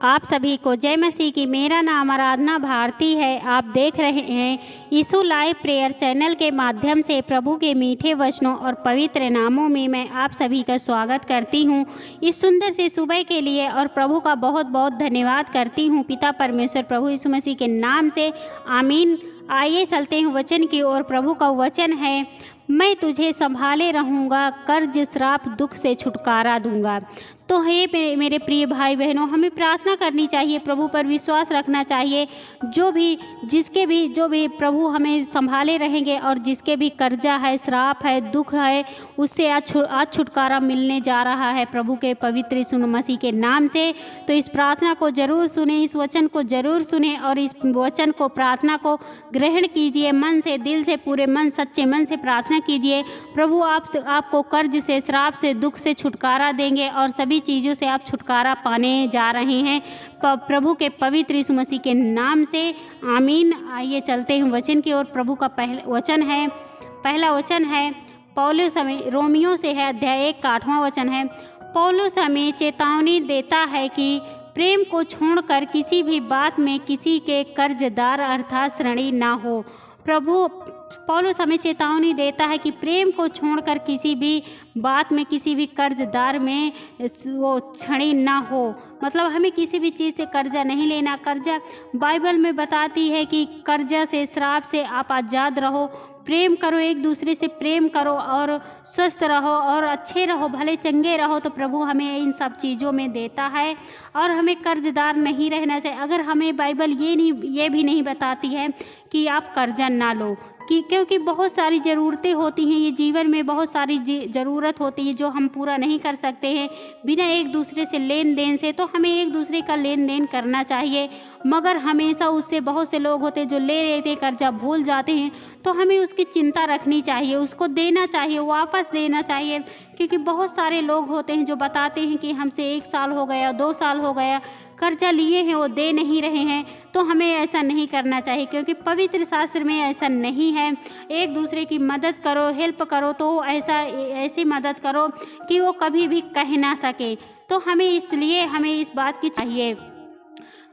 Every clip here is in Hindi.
आप सभी को जय मसीह की। मेरा नाम आराधना भारती है। आप देख रहे हैं यीशु लाइव प्रेयर चैनल के माध्यम से प्रभु के मीठे वचनों और पवित्र नामों में मैं आप सभी का स्वागत करती हूं। इस सुंदर से सुबह के लिए और प्रभु का बहुत बहुत धन्यवाद करती हूं। पिता परमेश्वर प्रभु यीशु मसीह के नाम से आमीन। आइए चलते हैं वचन की ओर। प्रभु का वचन है, मैं तुझे संभाले रहूँगा, कर्ज श्राप दुख से छुटकारा दूंगा। तो हे मेरे प्रिय भाई बहनों, हमें प्रार्थना करनी चाहिए, प्रभु पर विश्वास रखना चाहिए। जो भी प्रभु हमें संभाले रहेंगे और जिसके भी कर्जा है, श्राप है, दुख है, उससे आज छुटकारा मिलने जा रहा है प्रभु के पवित्र यीशु मसीह के नाम से। तो इस प्रार्थना को जरूर सुने, इस वचन को जरूर सुने और इस वचन को, प्रार्थना को ग्रहण कीजिए। मन से, दिल से, पूरे मन, सच्चे मन से प्रार्थना कीजिए। प्रभु आपको कर्ज से, श्राप से, दुख से छुटकारा देंगे और सभी चीज़ों से आप छुटकारा पाने जा रहे हैं प्रभु के पवित्र यीशु मसीह के नाम से आमीन। आइए चलते हैं वचन की ओर। प्रभु का पहला वचन है पौलुस हमें रोमियो से है, अध्याय 1 का 8वां वचन है। पौलुस हमें चेतावनी देता है कि प्रेम को छोड़कर किसी भी बात में किसी के कर्जदार अर्थात ऋणी ना हो। पौलुस हमें चेतावनी देता है कि प्रेम को छोड़कर किसी भी बात में, किसी भी कर्जदार में वो ऋणी ना हो। मतलब हमें किसी भी चीज़ से कर्जा नहीं लेना। कर्जा बाइबल में बताती है कि कर्जा से, श्राप से आप आज़ाद रहो। प्रेम करो, एक दूसरे से प्रेम करो और स्वस्थ रहो और अच्छे रहो, भले चंगे रहो। तो प्रभु हमें इन सब चीज़ों में देता है और हमें कर्जदार नहीं रहना चाहिए। अगर हमें बाइबल ये भी नहीं बताती है कि आप कर्जा ना लो, क्योंकि बहुत सारी ज़रूरतें होती हैं। ये जीवन में बहुत सारी ज़रूरत होती है जो हम पूरा नहीं कर सकते हैं बिना एक दूसरे से लेन देन से। तो हमें एक दूसरे का लेन देन करना चाहिए, मगर हमेशा उससे बहुत से लोग होते हैं जो ले लेते हैं, कर्जा भूल जाते हैं। तो हमें उसकी चिंता रखनी चाहिए, उसको देना चाहिए, वापस देना चाहिए। क्योंकि बहुत सारे लोग होते हैं जो बताते हैं कि हमसे 1 साल हो गया, 2 साल हो गया, कर्जा लिए हैं, वो दे नहीं रहे हैं। तो हमें ऐसा नहीं करना चाहिए, क्योंकि पवित्र शास्त्र में ऐसा नहीं है। एक दूसरे की मदद करो, हेल्प करो, तो ऐसी मदद करो कि वो कभी भी कह ना सके। तो हमें इस बात की चाहिए,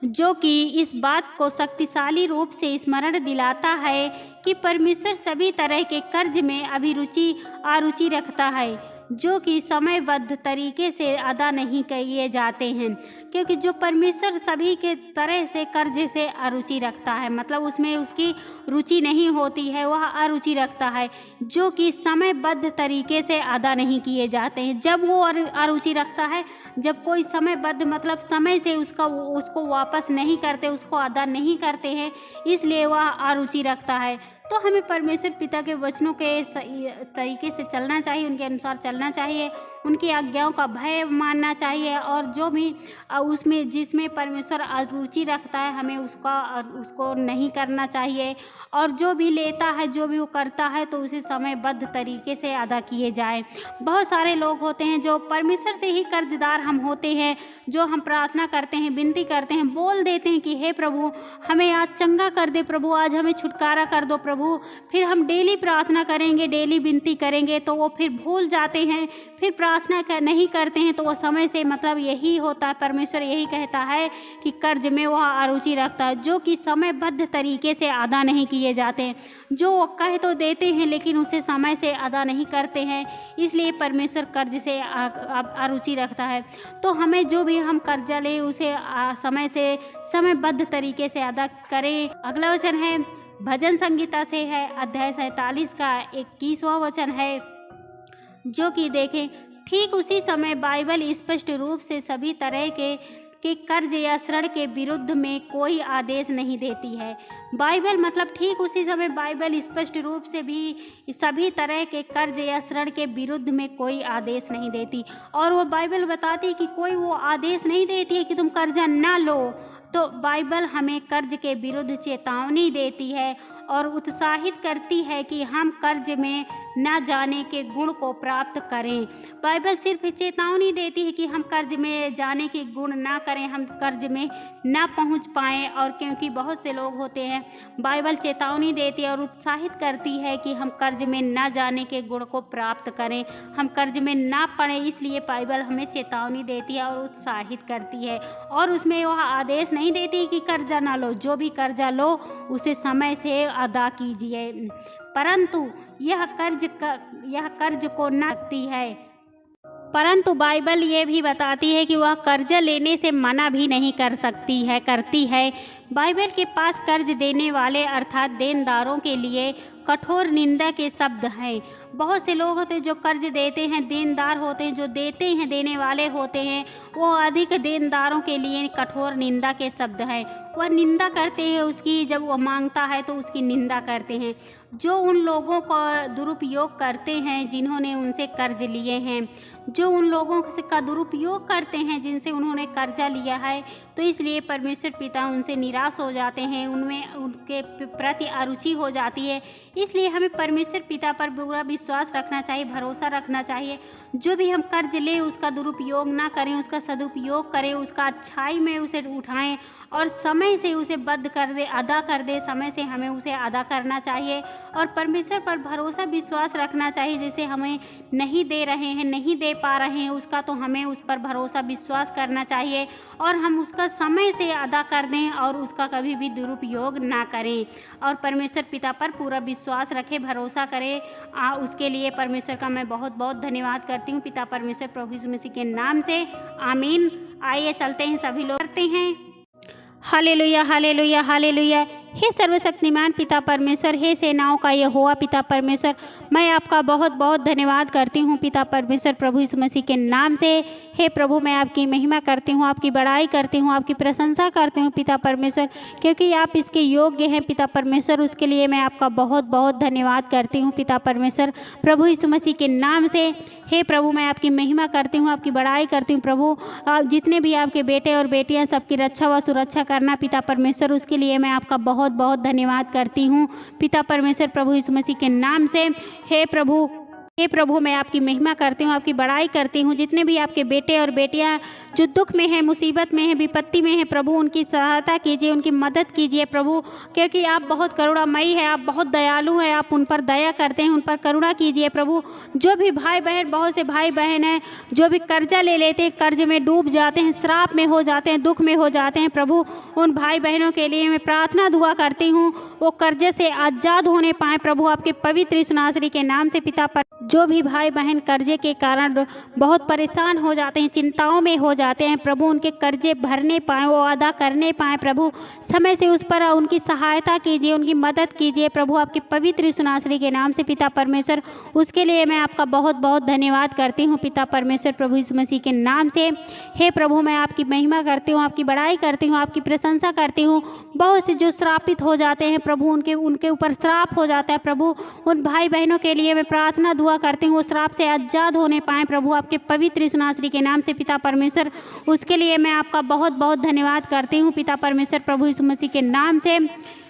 जो कि इस बात को शक्तिशाली रूप से स्मरण दिलाता है कि परमेश्वर सभी तरह के कर्ज में अरुचि रखता है, जो कि समयबद्ध तरीके से अदा नहीं किए जाते हैं। क्योंकि जो परमेश्वर सभी के तरह से कर्ज से अरुचि रखता है, मतलब उसमें उसकी रुचि नहीं होती है, वह अरुचि रखता है, जो कि समयबद्ध तरीके से अदा नहीं किए जाते हैं। जब वो अरुचि रखता है, जब कोई समयबद्ध, मतलब समय से उसको वापस नहीं करते, उसको अदा नहीं करते हैं, इसलिए वह अरुचि रखता है। तो हमें परमेश्वर पिता के वचनों के तरीके से चलना चाहिए, उनके अनुसार चलना चाहिए, उनकी आज्ञाओं का भय मानना चाहिए और जो भी जिसमें परमेश्वर रुचि रखता है, हमें उसको नहीं करना चाहिए। और जो भी लेता है, जो भी वो करता है, तो उसे समयबद्ध तरीके से अदा किए जाए। बहुत सारे लोग होते हैं जो परमेश्वर से ही कर्जदार हम होते हैं, जो हम प्रार्थना करते हैं, विनती करते हैं, बोल देते हैं कि हे प्रभु हमें आज चंगा कर दे, प्रभु आज हमें छुटकारा कर दो प्रभु। फिर हम डेली प्रार्थना करेंगे, डेली विनती करेंगे, तो वो फिर भूल जाते हैं, फिर प्रार्थना नहीं करते हैं। तो वो समय से, मतलब यही होता है, परमेश्वर यही कहता है कि कर्ज में वह अरुचि रखता है, जो कि समयबद्ध तरीके से अदा नहीं किए जाते हैं। जो वो कह तो देते हैं लेकिन उसे समय से अदा नहीं करते हैं, इसलिए परमेश्वर कर्ज से अरुचि रखता है। तो हमें जो भी हम कर्जा लें उसे समयबद्ध तरीके से अदा करें। अगला वचन है भजन संगीता से है, अध्याय 47 का 21वां वचन है, जो कि देखें, ठीक उसी समय बाइबल स्पष्ट रूप से सभी तरह के कर्ज या ऋण के विरुद्ध में कोई आदेश नहीं देती है। बाइबल, मतलब ठीक उसी समय बाइबल स्पष्ट रूप से भी सभी तरह के कर्ज या ऋण के विरुद्ध में कोई आदेश नहीं देती। और वो बाइबल बताती है कि कोई वो आदेश नहीं देती है कि तुम कर्जा ना लो। तो बाइबल हमें कर्ज के विरुद्ध चेतावनी देती है और उत्साहित करती है कि हम कर्ज में न जाने के गुण को प्राप्त करें। बाइबल सिर्फ चेतावनी देती है कि हम कर्ज में जाने के गुण ना करें, हम कर्ज में ना पहुंच पाएं। और क्योंकि बहुत से लोग होते हैं, बाइबल चेतावनी देती है और उत्साहित करती है कि हम कर्ज में ना जाने के गुण को प्राप्त करें, हम कर्ज में ना पड़ें। इसलिए बाइबल हमें चेतावनी देती है और उत्साहित करती है, और उसमें वह आदेश नहीं देती कि कर्जा ना लो, जो भी कर्जा लो उसे समय से अदा कीजिए, परंतु यह कर्ज को न सकती है। परंतु बाइबल ये भी बताती है कि वह कर्ज लेने से मना भी नहीं करती है। बाइबल के पास कर्ज देने वाले अर्थात देनदारों के लिए कठोर निंदा के शब्द हैं। बहुत से लोग होते हैं जो कर्ज देते हैं, देनदार होते हैं, जो देते हैं, देने वाले होते हैं, वो अधिक देनदारों के लिए कठोर निंदा के शब्द हैं। वह निंदा करते हैं उसकी, जब वह मांगता है तो उसकी निंदा करते हैं। जो उन लोगों का दुरुपयोग करते हैं जिन्होंने उनसे कर्ज लिए हैं, जो उन लोगों का दुरुपयोग करते हैं जिनसे उन्होंने कर्जा लिया है, तो इसलिए परमेश्वर पिता उनसे निराश हो जाते हैं, उनमें उनके प्रति अरुचि हो जाती है। इसलिए हमें परमेश्वर पिता पर पूरा विश्वास रखना चाहिए, भरोसा रखना चाहिए। जो भी हम कर्ज लें उसका दुरुपयोग ना करें, उसका सदुपयोग करें, उसका अच्छाई में उसे उठाएं और समय से उसे बद्ध कर दे, अदा कर दे। समय से हमें उसे अदा करना चाहिए और परमेश्वर पर भरोसा विश्वास रखना चाहिए। जैसे हमें नहीं दे रहे हैं, नहीं दे पा रहे हैं उसका, तो हमें उस पर भरोसा विश्वास करना चाहिए और हम उसका समय से अदा कर दें और उसका कभी भी दुरुपयोग ना करें और परमेश्वर पिता पर पूरा विश्वास रखें, भरोसा करें। उसके लिए परमेश्वर का मैं बहुत बहुत धन्यवाद करती हूँ, पिता परमेश्वर प्रभु यीशु मसीह के नाम से, आमीन। आइए चलते हैं, सभी लोग करते हैं। Hallelujah, hallelujah, hallelujah. हे सर्वशक्तिमान पिता परमेश्वर, हे सेनाओं का यहोवा पिता परमेश्वर, मैं आपका बहुत बहुत धन्यवाद करती हूँ पिता परमेश्वर प्रभु यीशु मसीह के नाम से। हे प्रभु, मैं आपकी महिमा करती हूँ, आपकी बड़ाई करती हूँ, आपकी प्रशंसा करती हूँ पिता परमेश्वर, क्योंकि आप इसके योग्य हैं पिता परमेश्वर। उसके लिए मैं आपका बहुत बहुत धन्यवाद करती हूँ पिता परमेश्वर प्रभु यीशु मसीह के नाम से। हे प्रभु, मैं आपकी महिमा करती हूँ, आपकी बड़ाई करती हूँ प्रभु। जितने भी आपके बेटे और बेटियाँ, सबकी रक्षा व सुरक्षा करना पिता परमेश्वर, उसके लिए मैं आपका बहुत बहुत धन्यवाद करती हूँ पिता परमेश्वर प्रभु यीशु मसीह के नाम से। हे प्रभु, मैं आपकी महिमा करती हूँ, आपकी बड़ाई करती हूँ। जितने भी आपके बेटे और बेटियाँ जो दुख में हैं, मुसीबत में हैं, विपत्ति में हैं प्रभु, उनकी सहायता कीजिए, उनकी मदद कीजिए प्रभु, क्योंकि आप बहुत करुणामयी है, आप बहुत दयालु हैं, आप उन पर दया करते हैं, उन पर करुणा कीजिए प्रभु। जो भी भाई बहन, बहुत से भाई बहन हैं जो भी कर्जा ले लेते हैं, कर्ज में डूब जाते हैं, श्राप में हो जाते हैं, दुख में हो जाते हैं प्रभु, उन भाई बहनों के लिए मैं प्रार्थना दुआ करती हूँ, वो कर्जे से आज़ाद होने पाएँ प्रभु, आपके पवित्र यीशु नासरी के नाम से पिता पर। जो भी भाई बहन कर्जे के कारण बहुत परेशान हो जाते हैं, चिंताओं में हो जाते हैं प्रभु, उनके कर्जे भरने पाएँ, वो अदा करने पाएँ प्रभु, समय से उस पर उनकी सहायता कीजिए, उनकी मदद कीजिए प्रभु, आपके पवित्र यीशु नासरी के नाम से पिता परमेश्वर। उसके लिए मैं आपका बहुत बहुत धन्यवाद करती हूँ पिता परमेश्वर प्रभु यीशु मसीह के नाम से। हे प्रभु, मैं आपकी महिमा करती हूँ, आपकी बड़ाई करती हूँ, आपकी प्रशंसा करती हूँ। बहुत से जो श्रापित हो जाते हैं प्रभु, उनके ऊपर श्राप हो जाता है प्रभु, उन भाई बहनों के लिए मैं प्रार्थना दुआ करती हूँ, वो श्राप से आज़ाद होने पाएँ प्रभु, आपके पवित्र यीशु नासरी के नाम से पिता परमेश्वर। उसके लिए मैं आपका बहुत बहुत धन्यवाद करती हूँ पिता परमेश्वर प्रभु यीशु मसीह के नाम से।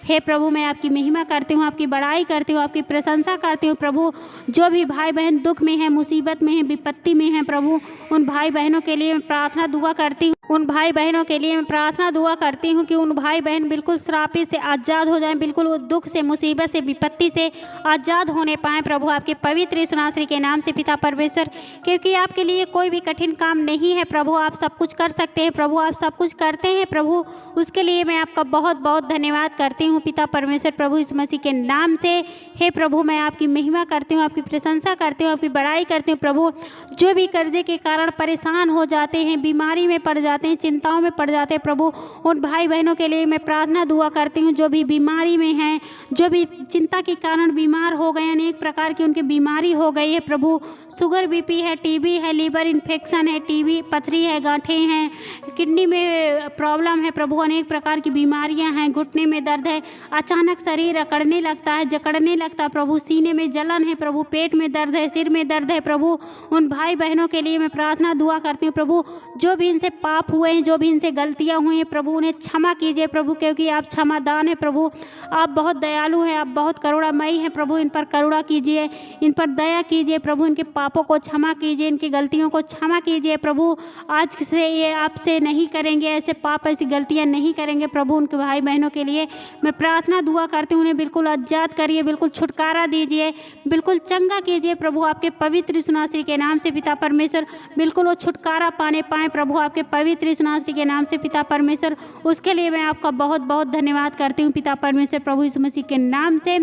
हे प्रभु, मैं आपकी महिमा करती हूँ, आपकी बड़ाई करती हूँ, आपकी प्रशंसा करती हूँ प्रभु। जो भी भाई बहन दुख में है, मुसीबत में है, विपत्ति में है प्रभु, उन भाई बहनों के लिए मैं प्रार्थना दुआ करती हूँ, उन भाई बहनों के लिए मैं प्रार्थना दुआ करती हूँ कि उन भाई बहन बिल्कुल श्रापित से आज़ाद हो जाएं, बिल्कुल वो दुख से, मुसीबत से, विपत्ति से आज़ाद होने पाएँ प्रभु, आपके पवित्र यीशु नासरी के नाम से पिता परमेश्वर। क्योंकि आपके लिए कोई भी कठिन काम नहीं है प्रभु, आप सब कुछ कर सकते हैं प्रभु, आप सब कुछ करते हैं प्रभु। उसके लिए मैं आपका बहुत बहुत धन्यवाद करती हूँ पिता परमेश्वर प्रभु यीशु मसीह के नाम से। हे प्रभु, मैं आपकी महिमा करती हूँ, आपकी प्रशंसा करती हूँ, आपकी बड़ाई करती हूँ प्रभु। जो भी कर्जे के कारण परेशान हो जाते हैं, बीमारी में पड़ जाते हैं, चिंताओं में पड़ जाते हैं प्रभु, उन भाई बहनों के लिए मैं प्रार्थना दुआ करती हूँ। जो भी बीमारी में हैं, जो भी चिंता के कारण बीमार हो गए, अनेक प्रकार की उनकी बीमारी हो गई है प्रभु, शुगर, बीपी है, टीबी है, लीवर इन्फेक्शन है, टीबी, पथरी है, गांठें हैं, किडनी में प्रॉब्लम है प्रभु, अनेक प्रकार की बीमारियां हैं, घुटने में दर्द है, अचानक शरीर अकड़ने लगता है, जकड़ने लगता है प्रभु, सीने में जलन है प्रभु, पेट में दर्द है, सिर में दर्द है प्रभु, उन भाई बहनों के लिए मैं प्रार्थना दुआ करती हूँ प्रभु। जो भी इनसे पाप हुए हैं, जो भी इनसे गलतियाँ हुई हैं प्रभु, उन्हें क्षमा कीजिए प्रभु, क्योंकि आप क्षमादान है प्रभु, आप बहुत दयालु हैं, आप बहुत करुणामयी हैं प्रभु। इन पर करुणा कीजिए, इन पर दया कीजिए प्रभु, इनके पापों को क्षमा कीजिए, इनकी गलतियों को क्षमा कीजिए प्रभु। आज से ये आपसे नहीं करेंगे, ऐसे पाप ऐसी गलतियाँ नहीं करेंगे प्रभु। उनके भाई बहनों के लिए मैं प्रार्थना दुआ करती हूँ, उन्हें बिल्कुल आज़ाद करिए, बिल्कुल छुटकारा दीजिए, बिल्कुल चंगा कीजिए प्रभु, आपके पवित्र यीशु नासरी के नाम से पिता परमेश्वर। बिल्कुल वो छुटकारा पाने पाएँ प्रभु, आपके पवित्र यीशु नासरी के नाम से पिता परमेश्वर। उसके लिए मैं आपका बहुत बहुत धन्यवाद करती हूँ पिता परमेश्वर, प्रभु यीशु मसीह के नाम से।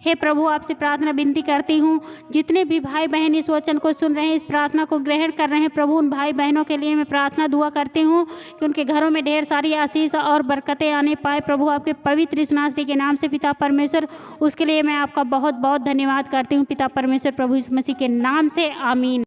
हे प्रभु, आपसे प्रार्थना विनती करती हूँ, जितने भी भाई बहन इस वचन को सुन रहे हैं, इस प्रार्थना को ग्रहण कर रहे हैं प्रभु, उन भाई बहनों के लिए मैं प्रार्थना दुआ करती हूँ कि उनके घरों में ढेर सारी आशीष और बरकतें आने पाए प्रभु, आपके पवित्र यीशु नासरी के नाम से पिता परमेश्वर। उसके लिए मैं आपका बहुत बहुत धन्यवाद करती हूँ पिता परमेश्वर, प्रभु यीशु मसीह के नाम से, आमीन।